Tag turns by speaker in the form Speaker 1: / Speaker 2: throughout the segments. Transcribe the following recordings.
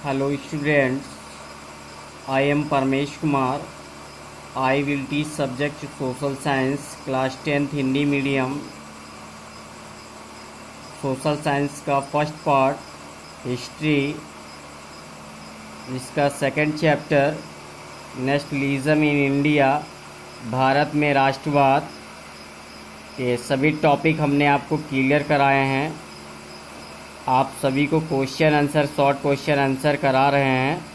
Speaker 1: Hello students, I am Parmesh Kumar. I will teach subject Social Science class 10th Hindi medium. Social science का first part history, इसका second chapter nationalism in India, Bharat में राष्ट्रवाद। ये सभी topic हमने आपको clear कराए हैं। आप सभी को question answer, short question answer करा रहे हैं,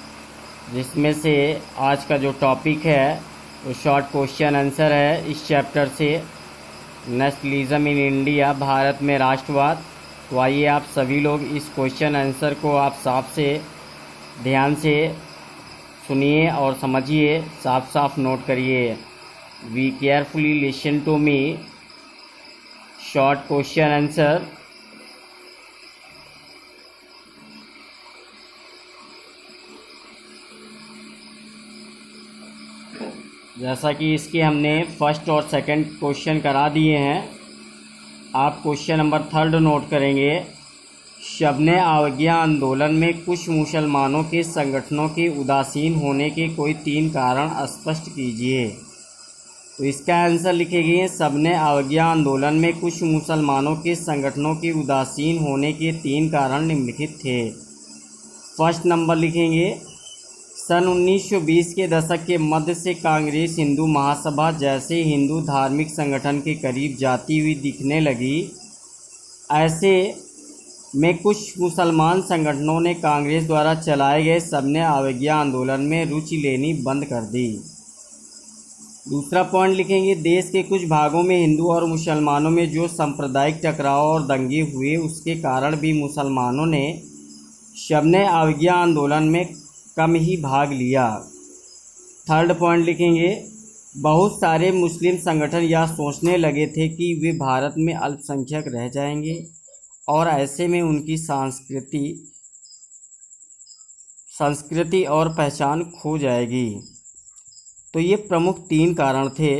Speaker 1: जिसमें से आज का जो टॉपिक है वो शॉर्ट क्वेश्चन आंसर है इस चैप्टर से, नेशनलिज्म इन इंडिया, भारत में राष्ट्रवाद। तो आइए आप सभी लोग इस क्वेश्चन आंसर को आप साफ से ध्यान से सुनिए और समझिए, साफ साफ नोट करिए। We carefully listen to me. Short question answer. जैसा कि इसके हमने फर्स्ट और सेकंड क्वेश्चन करा दिए हैं, आप क्वेश्चन नंबर थर्ड नोट करेंगे। शबने आज्ञा आंदोलन में कुछ मुसलमानों के संगठनों के उदासीन होने के कोई 3 कारण स्पष्ट कीजिए। तो इसका आंसर लिखेंगे, सबने आज्ञा आंदोलन में कुछ मुसलमानों के संगठनों के उदासीन होने के 3 कारण निम्नलिखित थे। फर्स्ट नंबर लिखेंगे, सन 1920 के दशक के मध्य से कांग्रेस हिंदू महासभा जैसे हिंदू धार्मिक संगठन के करीब जाती हुई दिखने लगी। ऐसे में कुछ मुसलमान संगठनों ने कांग्रेस द्वारा चलाए गए सबने आज्ञा आंदोलन में रुचि लेनी बंद कर दी। दूसरा पॉइंट लिखेंगे, देश के कुछ भागों में हिंदू और मुसलमानों में जो सांप्रदायिक टकराव और दंगे हुए, उसके कारण भी मुसलमानों ने सबने आज्ञा आंदोलन में कम ही भाग लिया। थर्ड पॉइंट लिखेंगे, बहुत सारे मुस्लिम संगठन यह सोचने लगे थे कि वे भारत में अल्पसंख्यक रह जाएंगे और ऐसे में उनकी संस्कृति और पहचान खो जाएगी। तो ये प्रमुख 3 कारण थे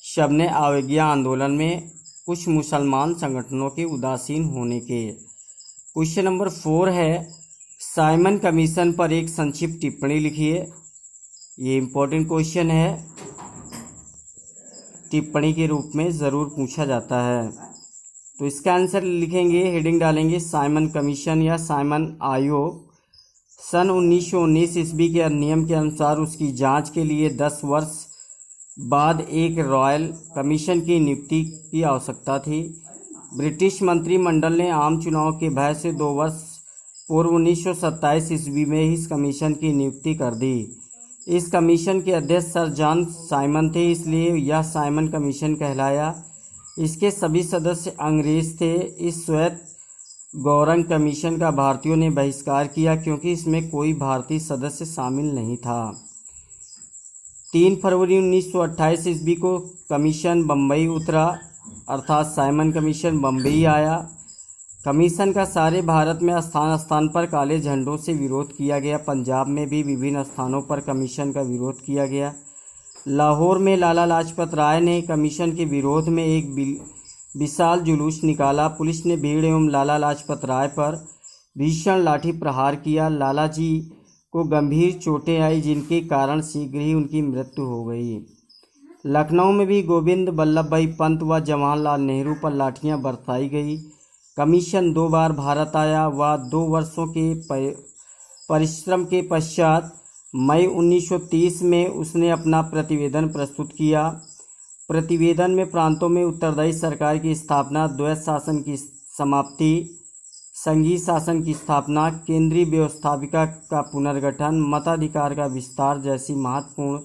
Speaker 1: शबने आज्ञा आंदोलन में कुछ मुसलमान संगठनों के उदासीन होने के। क्वेश्चन नंबर 4 है, साइमन कमीशन पर एक संक्षिप्त टिप्पणी लिखिए। ये इम्पोर्टेंट क्वेश्चन है, टिप्पणी के रूप में ज़रूर पूछा जाता है। तो इसका आंसर लिखेंगे, हेडिंग डालेंगे, साइमन कमीशन या साइमन आयोग सन 1919 ईस्वी के अधिनियम के अनुसार उसकी जांच के लिए 10 वर्ष बाद एक रॉयल कमीशन की नियुक्ति की आवश्यकता थी। ब्रिटिश मंत्रिमंडल ने आम चुनाव के भय से 2 वर्ष पूर्व 1927 ईस्वी में इस कमीशन की नियुक्ति कर दी। इस कमीशन के अध्यक्ष सर जॉन साइमन थे, इसलिए यह साइमन कमीशन कहलाया। इसके सभी सदस्य अंग्रेज थे। इस श्वेत गौरंग कमीशन का भारतीयों ने बहिष्कार किया क्योंकि इसमें कोई भारतीय सदस्य शामिल नहीं था। 3 फरवरी 1928 ईस्वी को कमीशन बम्बई उतरा, अर्थात साइमन कमीशन बम्बई आया। कमीशन का सारे भारत में स्थान स्थान पर काले झंडों से विरोध किया गया। पंजाब में भी विभिन्न स्थानों पर कमीशन का विरोध किया गया। लाहौर में लाला लाजपत राय ने कमीशन के विरोध में एक विशाल जुलूस निकाला। पुलिस ने भीड़ एवं लाला लाजपत राय पर भीषण लाठी प्रहार किया। लाला जी को गंभीर चोटें आई, जिनके कारण शीघ्र ही उनकी मृत्यु हो गई। लखनऊ में भी गोविंद बल्लभ भाई पंत व जवाहरलाल नेहरू पर लाठियां बरसाई गई। कमीशन 2 बार भारत आया। वह 2 वर्षों के परिश्रम के पश्चात मई 1930 में उसने अपना प्रतिवेदन प्रस्तुत किया। प्रतिवेदन में प्रांतों में उत्तरदायी सरकार की स्थापना, द्वैत शासन की समाप्ति, संघीय शासन की स्थापना, केंद्रीय व्यवस्थापिका का पुनर्गठन, मताधिकार का विस्तार जैसी महत्वपूर्ण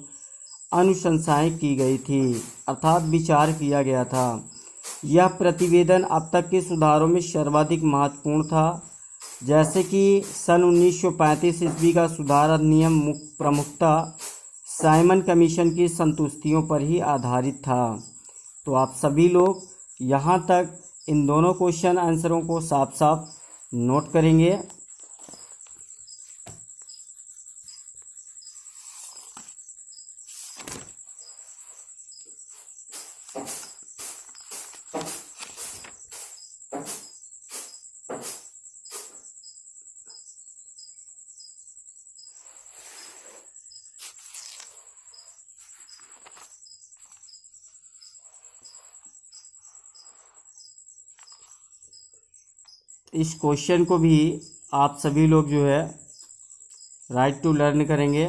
Speaker 1: अनुशंसाएं की गई थी, अर्थात विचार किया गया था। यह प्रतिवेदन अब तक के सुधारों में सर्वाधिक महत्वपूर्ण था, जैसे कि सन 1935 ईस्वी का सुधार अधिनियम प्रमुखतः साइमन कमीशन की संतुष्टियों पर ही आधारित था। तो आप सभी लोग यहाँ तक इन दोनों क्वेश्चन आंसरों को साफ साफ नोट करेंगे। इस क्वेश्चन को भी आप सभी लोग जो है राइट टू लर्न करेंगे।